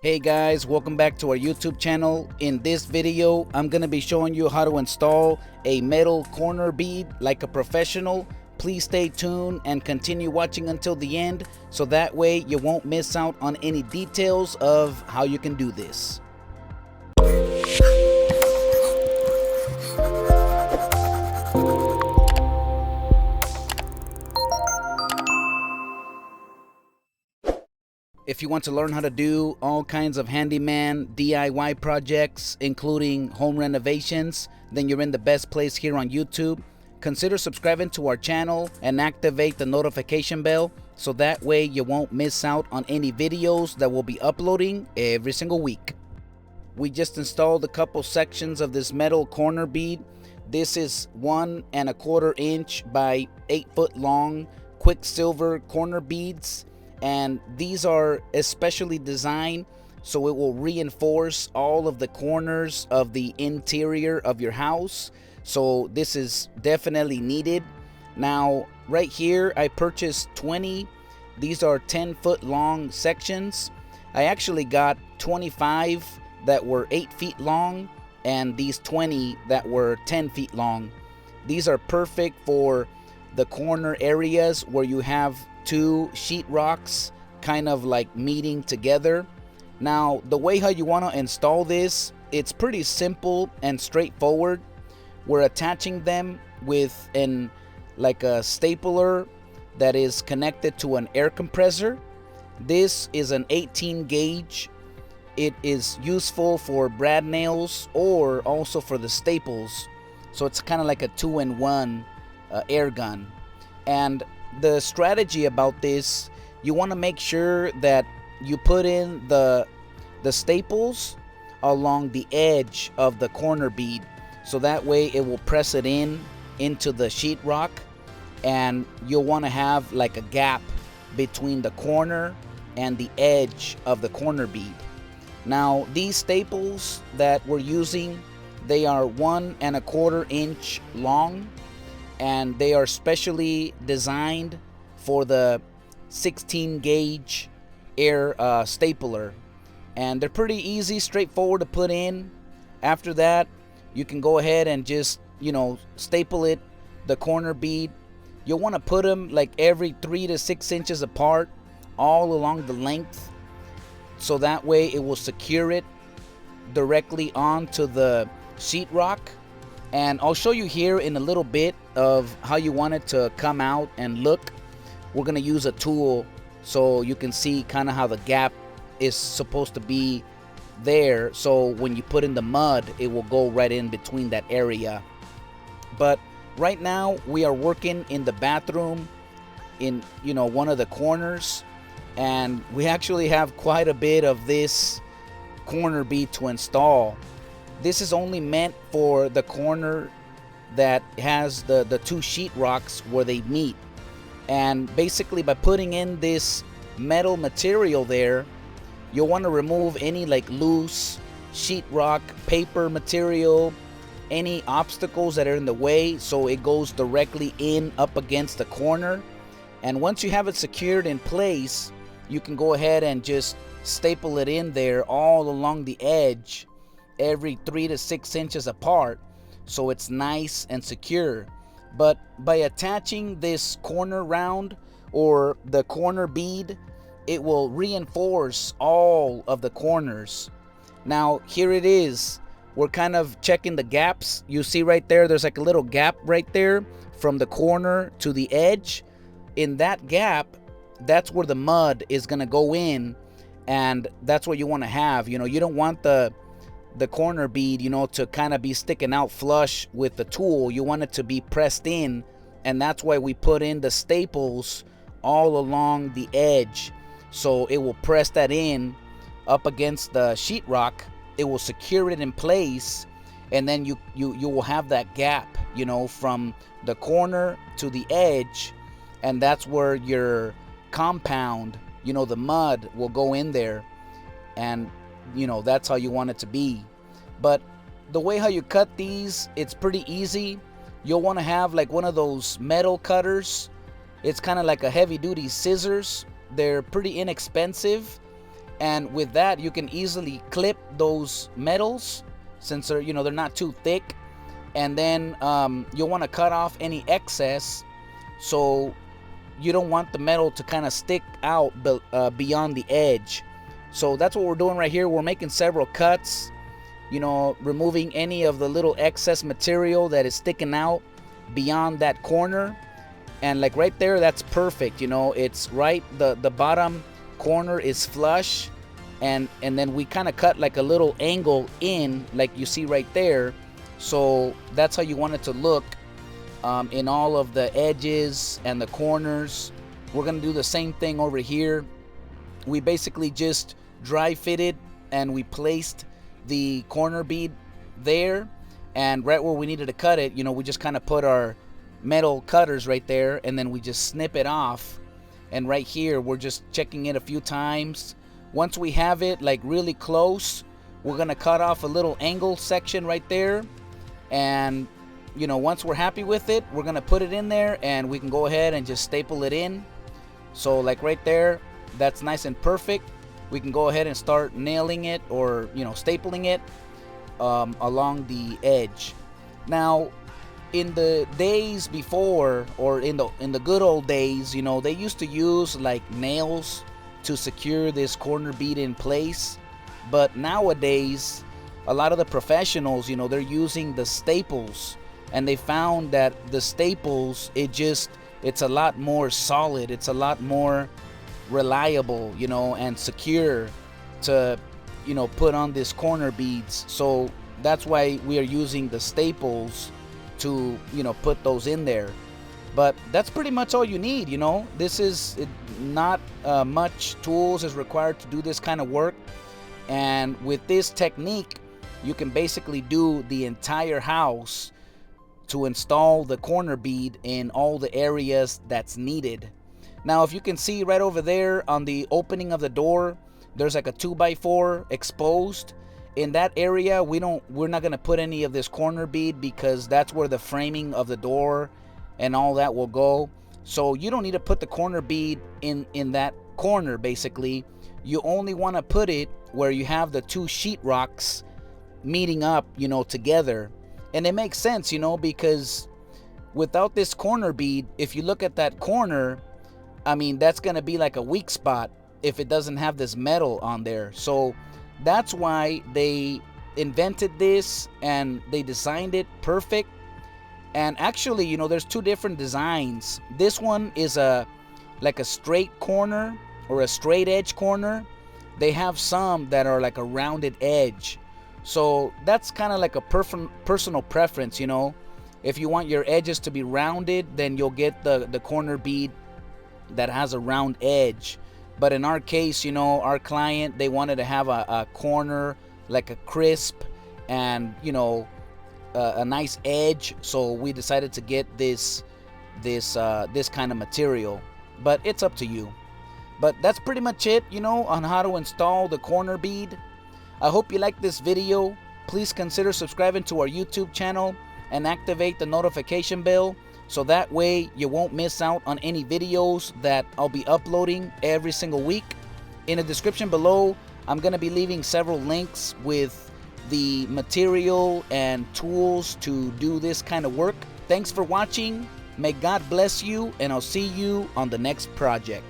Hey guys, welcome back to our YouTube channel. In this video, I'm going to be showing you how to install a metal corner bead like a professional. Please stay tuned and continue watching until the end so that way you won't miss out on any details of how you can do this. If you want to learn how to do all kinds of handyman DIY projects, including home renovations, then you're in the best place here on YouTube. Consider subscribing to our channel and activate the notification bell so that way you won't miss out on any videos that we'll be uploading every single week. We just installed a couple sections of this metal corner bead. This is 1¼ inch by 8 foot long Quicksilver corner beads. And these are especially designed so it will reinforce all of the corners of the interior of your house. So this is definitely needed. Now right here I purchased 20. These are 10-foot long sections. I actually got 25 that were 8 feet long and these 20 that were 10 feet long. These are perfect for the corner areas where you have two sheetrocks kind of like meeting together. Now the way how you want to install this, it's pretty simple and straightforward. We're attaching them with like a stapler that is connected to an air compressor. This is an 18 gauge. It is useful for brad nails or also for the staples, so it's kind of like a 2-in-1 air gun. And the strategy about this, you want to make sure that you put in the staples along the edge of the corner bead, so that way it will press it into the sheetrock, and you'll want to have like a gap between the corner and the edge of the corner bead. Now these staples that we're using, they are 1¼ inch long, and they are specially designed for the 16 gauge air stapler, and they're pretty easy, straightforward to put in. After that, you can go ahead and just staple it, the corner bead. You'll want to put them like every 3 to 6 inches apart all along the length, so that way it will secure it directly onto the sheetrock. And I'll show you here in a little bit of how you want it to come out and look. We're going to use a tool so you can see kind of how the gap is supposed to be there, so when you put in the mud it will go right in between that area. But right now we are working in the bathroom in one of the corners, and we actually have quite a bit of this corner bead to install. This is only meant for the corner that has the two sheetrocks where they meet. And basically by putting in this metal material there, you'll want to remove any like loose sheetrock, paper material, any obstacles that are in the way, so it goes directly in up against the corner. And once you have it secured in place, you can go ahead and just staple it in there all along the edge, every 3 to 6 inches apart, so it's nice and secure. But by attaching this corner round or the corner bead, it will reinforce all of the corners. Now here it is, we're kind of checking the gaps. You see right there, there's like a little gap right there from the corner to the edge. In that gap, that's where the mud is going to go in, and that's what you want to have. You don't want the corner bead to kind of be sticking out flush with the tool. You want it to be pressed in, and that's why we put in the staples all along the edge, so it will press that in up against the sheetrock. It will secure it in place, and then you will have that gap from the corner to the edge, and that's where your compound, the mud will go in there, and that's how you want it to be. But the way how you cut these, it's pretty easy. You'll want to have like one of those metal cutters. It's kind of like a heavy-duty scissors. They're pretty inexpensive, And with that, you can easily clip those metals since they're, you know, they're not too thick. And then you'll want to cut off any excess, so you don't want the metal to kind of stick out beyond the edge. So that's what we're doing right here. We're making several cuts, you know, removing any of the little excess material that is sticking out beyond that corner. And like right there, that's perfect. You know, it's right, the bottom corner is flush, and then we kind of cut like a little angle in, like you see right there. So that's how you want it to look in all of the edges and the corners. We're gonna do the same thing over here. We basically just dry fitted and we placed the corner bead there, and right where we needed to cut it, you know, we just kind of put our metal cutters right there, and then we just snip it off. And right here, we're just checking it a few times. Once we have it like really close, we're gonna cut off a little angle section right there. And you know, once we're happy with it, we're gonna put it in there, and we can go ahead and just staple it in. So like right there, that's nice and perfect. We can go ahead and start nailing it, or you know, stapling it along the edge. Now, in the days before, or in the good old days, you know, they used to use like nails to secure this corner bead in place. But nowadays, a lot of the professionals, you know, they're using the staples, and they found that the staples, it's a lot more solid, it's a lot more reliable, you know, and secure to, you know, put on this corner beads. So that's why we are using the staples to, you know, put those in there. But that's pretty much all you need, you know. This is not much tools is required to do this kind of work. And with this technique, you can basically do the entire house to install the corner bead in all the areas that's needed. Now, if you can see right over there on the opening of the door, there's like a 2x4 exposed. In that area, we're not gonna put any of this corner bead, because that's where the framing of the door and all that will go. So you don't need to put the corner bead in that corner. Basically, you only want to put it where you have the two sheetrocks meeting up, you know, together. And it makes sense, you know, because without this corner bead, if you look at that corner, I mean, that's gonna be like a weak spot if it doesn't have this metal on there. So that's why they invented this, and they designed it perfect. And actually, you know, there's two different designs. This one is like a straight corner, or a straight edge corner. They have some that are like a rounded edge. So that's kind of like a personal preference, you know. If you want your edges to be rounded, then you'll get the corner bead that has a round edge. But in our case, you know, our client, they wanted to have a corner, like a crisp and, you know, a nice edge. So we decided to get this kind of material. But it's up to you. But that's pretty much it, you know, on how to install the corner bead. I hope you liked this video. Please consider subscribing to our YouTube channel and activate the notification bell, so that way you won't miss out on any videos that I'll be uploading every single week. In the description below, I'm going to be leaving several links with the material and tools to do this kind of work. Thanks for watching. May God bless you, and I'll see you on the next project.